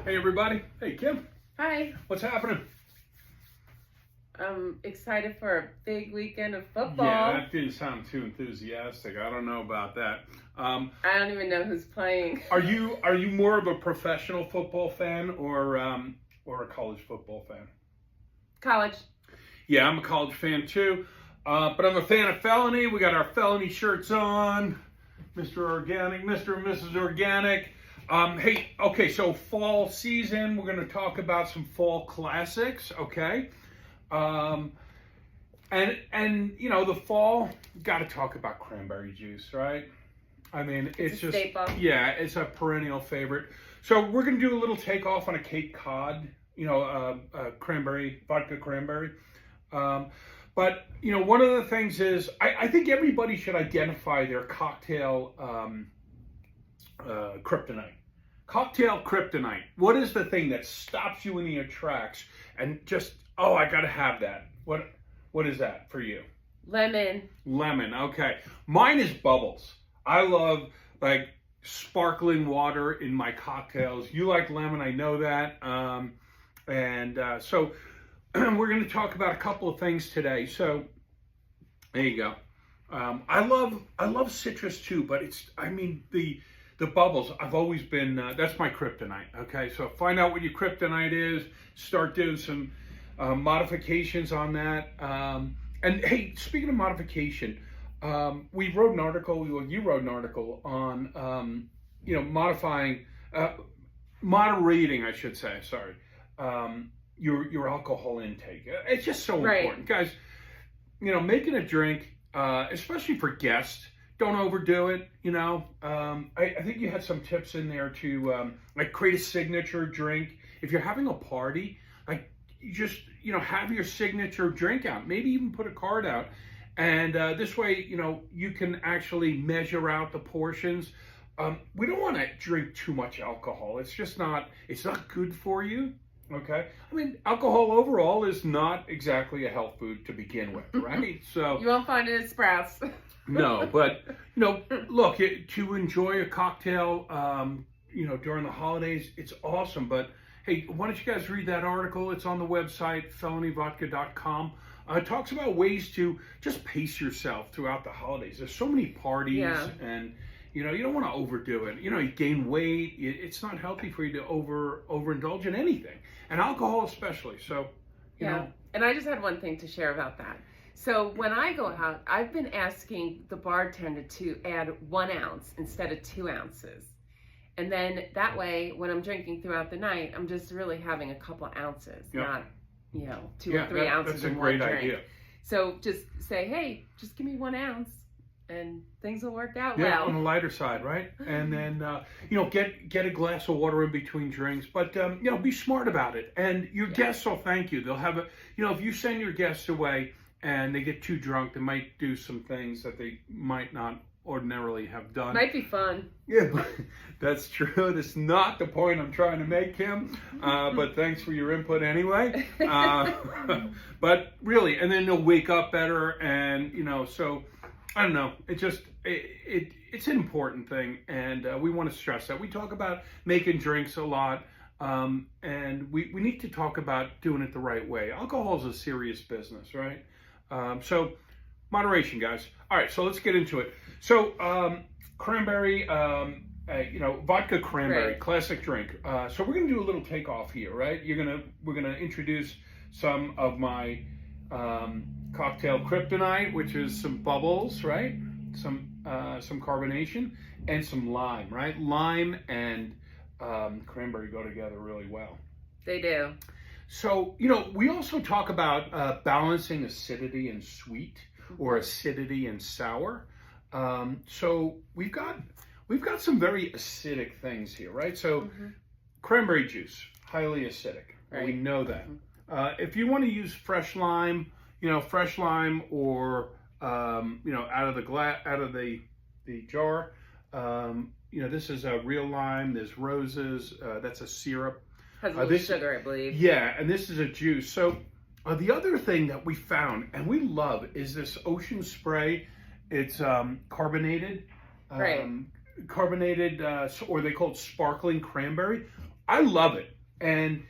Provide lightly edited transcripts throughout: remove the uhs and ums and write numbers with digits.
Hey everybody. Hey Kim. Hi. What's happening? I'm excited for a big weekend of football. Yeah, that didn't sound too enthusiastic. I don't know about that. I don't even know who's playing. Are you more of a professional football fan or a college football fan? College. Yeah, I'm a college fan too. But I'm a fan of Felene. We got our Felene shirts on. Mr. Organic, Mr. and Mrs. Organic. Hey, okay, so fall season, we're going to talk about some fall classics, okay? And you know, the fall, got to talk about cranberry juice, right? I mean, it's just, staple. Yeah, it's a perennial favorite. So we're going to do a little takeoff on a Cape Cod, you know, cranberry, vodka cranberry. But, you know, one of the things is, I think everybody should identify their cocktail kryptonite. Cocktail kryptonite. What is the thing that stops you in your tracks and just, oh, I got to have that? What is that for you? Lemon. Lemon, okay. Mine is bubbles. I love, like, sparkling water in my cocktails. You like lemon, I know that. So we're going to talk about a couple of things today. So there you go. I love citrus too, but the bubbles, I've always been, that's my kryptonite, okay? So find out what your kryptonite is, start doing some modifications on that. And hey, speaking of modification, we wrote an article, you wrote an article on, you know, moderating, I should say, sorry, your alcohol intake. It's just so important. Guys, you know, making a drink, especially for guests, don't overdo it, you know. I think you had some tips in there to like create a signature drink. If you're having a party, like you just, you know, have your signature drink out. Maybe even put a card out. And this way, you know, you can actually measure out the portions. We don't want to drink too much alcohol. It's just not, it's not good for you. Okay. I mean, alcohol overall is not exactly a health food to begin with, right? So You won't find it at Sprouts. No, but, you know, look, to enjoy a cocktail, you know, during the holidays, it's awesome. But, hey, why don't you guys read that article? It's on the website, felenevodka.com. It talks about ways to just pace yourself throughout the holidays. There's so many parties, and, you know, you don't want to overdo it. You know, you gain weight. It's not healthy for you to overindulge in anything, and alcohol especially. So, you know. And I just had one thing to share about that. So when I go out, I've been asking the bartender to add 1 ounce instead of 2 ounces. And then that way, when I'm drinking throughout the night, I'm just really having a couple of ounces, not, you know, 2 or 3 ounces in one drink. That's a great idea. So just say, hey, just give me 1 ounce and things will work out well. Yeah, on the lighter side, right? And then, you know, get a glass of water in between drinks. But, you know, be smart about it. And your guests will thank you. They'll have a, you know, if you send your guests away, and they get too drunk, they might do some things that they might not ordinarily have done. Might be fun. Yeah, that's true. That's not the point I'm trying to make, Kim. But thanks for your input anyway. But really, and then they'll wake up better, and, you know, so, I don't know. It just, it's an important thing, and we want to stress that. We talk about making drinks a lot. And we need to talk about doing it the right way. Alcohol is a serious business, right? So moderation, guys. All right, so let's get into it. So cranberry, you know, vodka cranberry, classic drink. So we're gonna do a little takeoff here, right? We're gonna introduce some of my cocktail kryptonite, which is some bubbles, right? Some carbonation and some lime, right? Lime and cranberry go together really well. They do. So, you know, we also talk about balancing acidity and sweet, or acidity and sour. So we've got some very acidic things here, right? So cranberry juice, highly acidic. Right. We know that. If you want to use fresh lime, you know, fresh lime, or you know, out of the jar. You know, this is a real lime. There's roses. That's a syrup. Has a little sugar, I believe. Yeah, and this is a juice. So the other thing that we found and we love is this ocean spray. It's carbonated, or they call it sparkling cranberry. I love it. And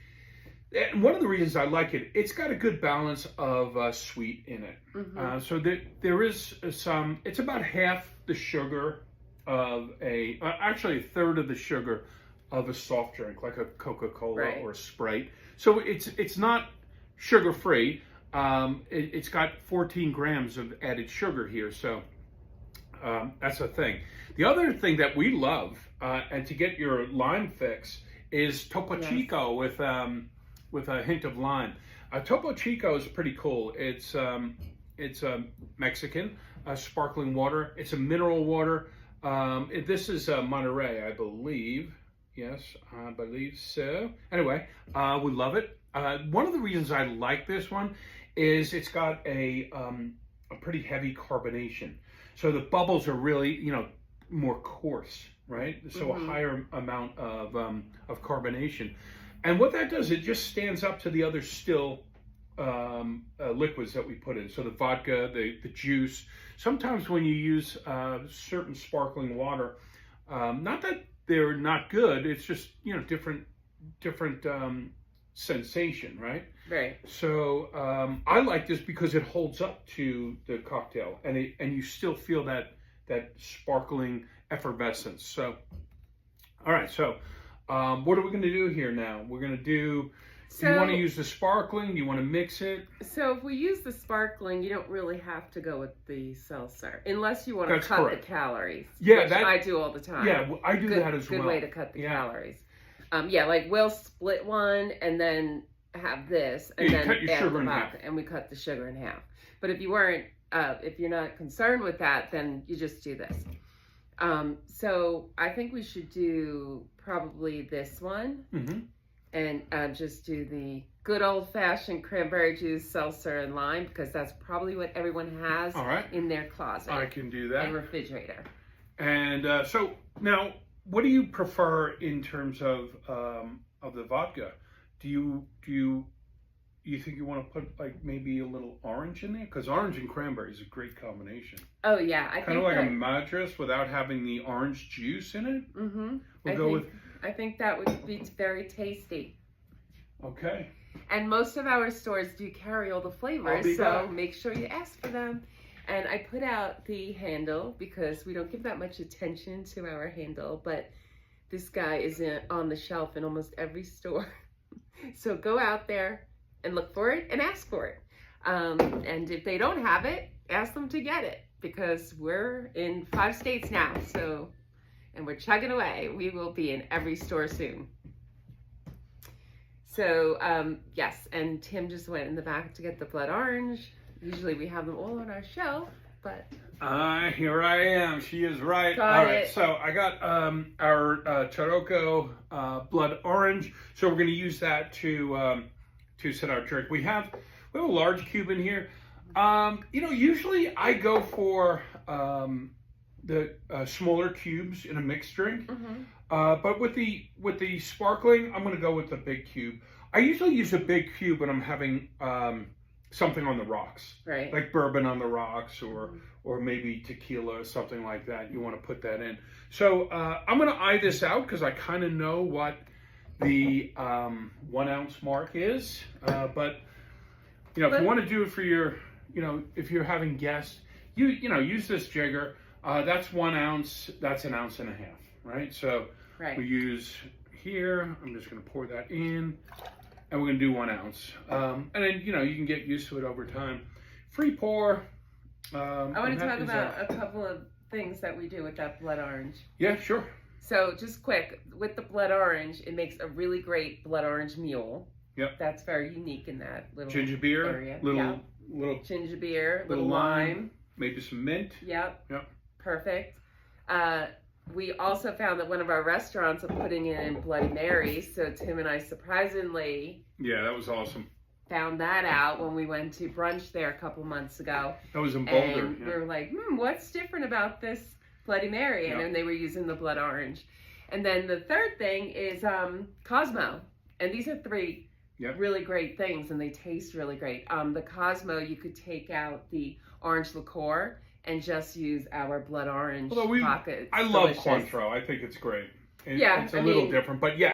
one of the reasons I like it, it's got a good balance of sweet in it. So there is some, it's about half the sugar of actually a third of the sugar of a soft drink, like a Coca-Cola or a Sprite. So it's not sugar-free. It's got 14 grams of added sugar here. So that's a thing. The other thing that we love, and to get your lime fix, is Topo Chico with a hint of lime. Topo Chico is pretty cool. It's Mexican sparkling water. It's a mineral water. This is Monterey, I believe. Yes, I believe so. Anyway, we love it. One of the reasons I like this one is it's got a pretty heavy carbonation. So the bubbles are really, more coarse, right? So a higher amount of carbonation. And what that does, it just stands up to the other still liquids that we put in. So the vodka, the juice. Sometimes when you use certain sparkling water, not that they're not good, it's just, different sensation, right? Right. So I like this because it holds up to the cocktail, and you still feel that sparkling effervescence. So, all right. So, what are we going to do here now? We're going to do. Do you want to use the sparkling? Do you want to mix it? So if we use the sparkling, you don't really have to go with the seltzer, unless you want to cut the calories. Yeah, which I do all the time. Yeah, I do that as well. Good way to cut the calories. Like we'll split one and then have this, and then cut your sugar in half, and we cut the sugar in half. But if you weren't, if you're not concerned with that, then you just do this. So I think we should do probably this one, and just do the good old-fashioned cranberry juice, seltzer, and lime, because that's probably what everyone has in their closet. I can do that. And refrigerator. And so now, what do you prefer in terms of the vodka? Do you think you want to put like maybe a little orange in there? Because orange and cranberry is a great combination. Oh yeah, I kind of like a madras without having the orange juice in it. I think that would be very tasty. Okay. And most of our stores do carry all the flavors, so make sure you ask for them. And I put out the handle because we don't give that much attention to our handle, but this guy is on the shelf in almost every store. So go out there and look for it and ask for it. And if they don't have it, ask them to get it, because we're in 5 states now. And we're chugging away. We will be in every store soon. So yes, and Tim just went in the back to get the blood orange. Usually we have them all on our shelf, but here I am. She is right. All right, so I got our Taroko blood orange. So we're going to use that to set our drink. We have a large cube in here. Usually I go for the smaller cubes in a mixed drink. But with the sparkling, I'm going to go with the big cube. I usually use a big cube when I'm having something on the rocks, right? Like bourbon on the rocks, or maybe tequila or something like that. You want to put that in. So I'm going to eye this out because I kind of know what the 1 ounce mark is. But if you want to do it for your, if you're having guests, use this jigger. That's 1 ounce. That's 1.5 ounces, right? So we use here. I'm just going to pour that in. And we're going to do 1 ounce. And then, you can get used to it over time. Free pour. I want to talk about a couple of things that we do with that blood orange. Yeah, sure. So just quick, with the blood orange, it makes a really great blood orange mule. Yep. That's very unique in that little ginger beer, area. Little ginger beer, little lime. Maybe some mint. Yep. Yep. Perfect. We also found that one of our restaurants are putting in Bloody Marys, so Tim and I surprisingly that was awesome. Found that out when we went to brunch there a couple months ago. That was in Boulder. And we were like, what's different about this Bloody Mary? And then they were using the blood orange. And then the third thing is Cosmo. And these are 3 really great things, and they taste really great. The Cosmo, you could take out the orange liqueur and just use our blood orange vodka. I love Cointreau. I think it's great. It's a little different, but yeah.